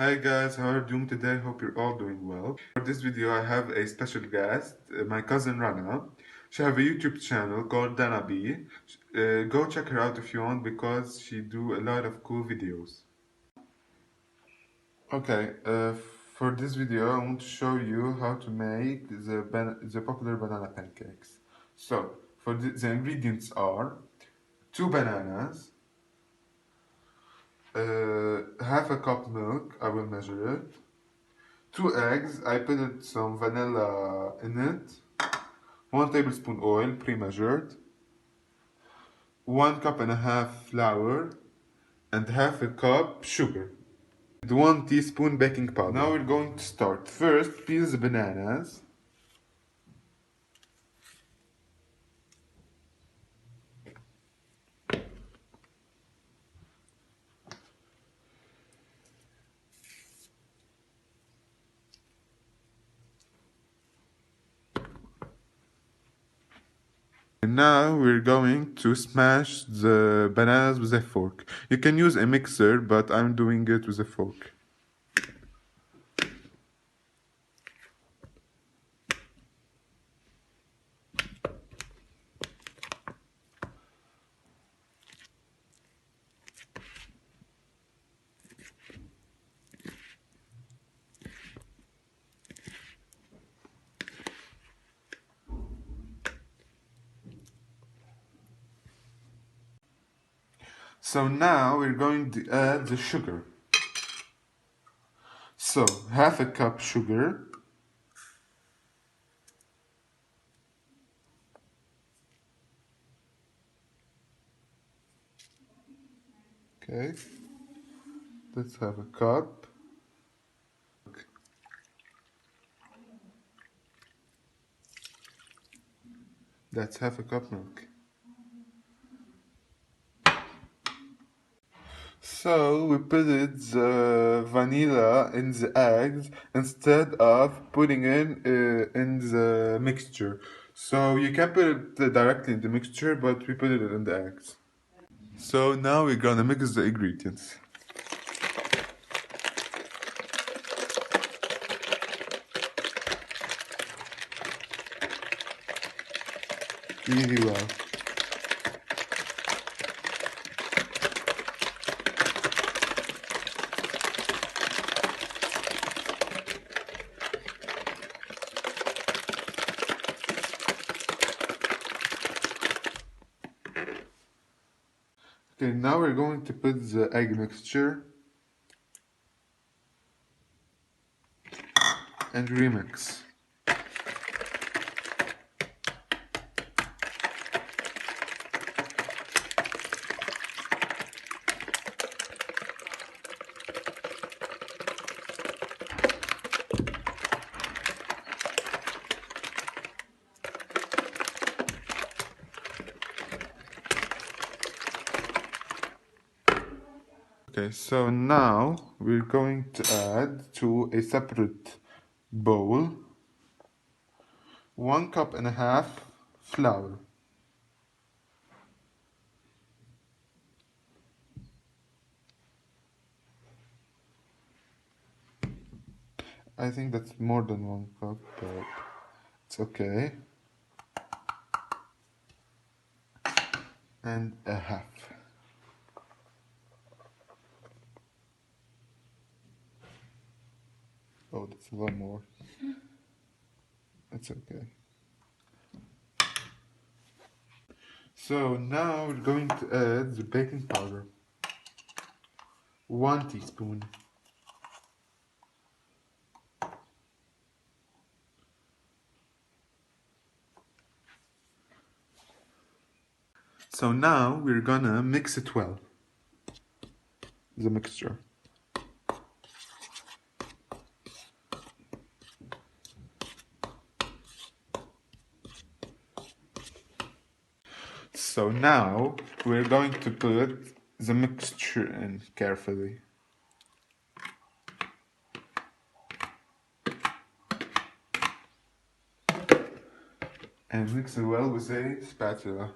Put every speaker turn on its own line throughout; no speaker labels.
Hi guys, how are you doing today? Hope you're all doing well. For this video I have a special guest, my cousin Rana. She have a YouTube channel called Dana B. Go check her out if you want because she do a lot of cool videos. Okay, for this video I want to show you how to make the popular banana pancakes. So, for the ingredients are 2 bananas, half a cup milk, I will measure it. 2 eggs, I put some vanilla in it. 1 tablespoon oil, pre-measured. 1 cup and a half flour. And half a cup sugar. And 1 teaspoon baking powder. Now we're going to start. First, peel the bananas. And now we're going to smash the bananas with a fork. You can use a mixer, but I'm doing it with a fork. So now we're going to add the sugar. So, half a cup sugar. Okay, let's have a cup. That's half a cup milk. So we put the vanilla in the eggs instead of putting in the mixture. So you can put it directly in the mixture, but we put it in the eggs. So now we're gonna mix the ingredients. Really well. Okay, now we're going to put the egg mixture and remix. Okay, so now we're going to add to a separate bowl 1 cup and a half flour. I think that's more than 1 cup, but it's okay. And a half. Oh, that's a lot more. It's okay. So now we're going to add the baking powder. 1 teaspoon. So now we're gonna mix it well. The mixture. So now we're going to put the mixture in carefully. And mix it well with a spatula.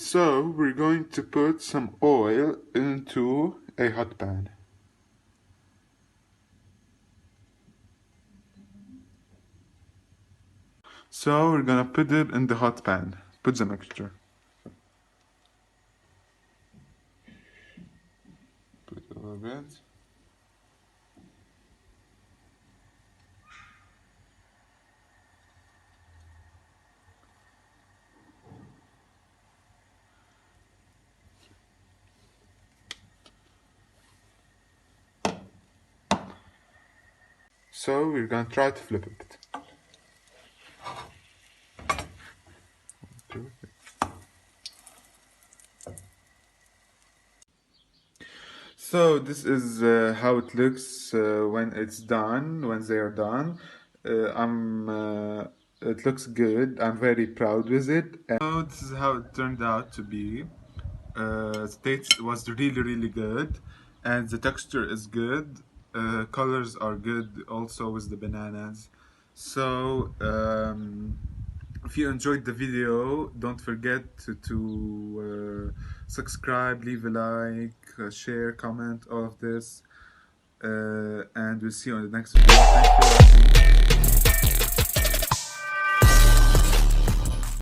So we're going to put some oil into a hot pan. So we're gonna put it in the hot pan. Put the mixture. Put a little bit. So we're gonna try to flip it. So this is how it looks when it's done, when they are done. It looks good. I'm very proud with it. So this is how it turned out to be. The taste was really, really good, and the texture is good. Colors are good also with the bananas. So if you enjoyed the video, don't forget to subscribe, leave a like, share, comment, all of this. And we'll see you on the next video. Thank you for watching.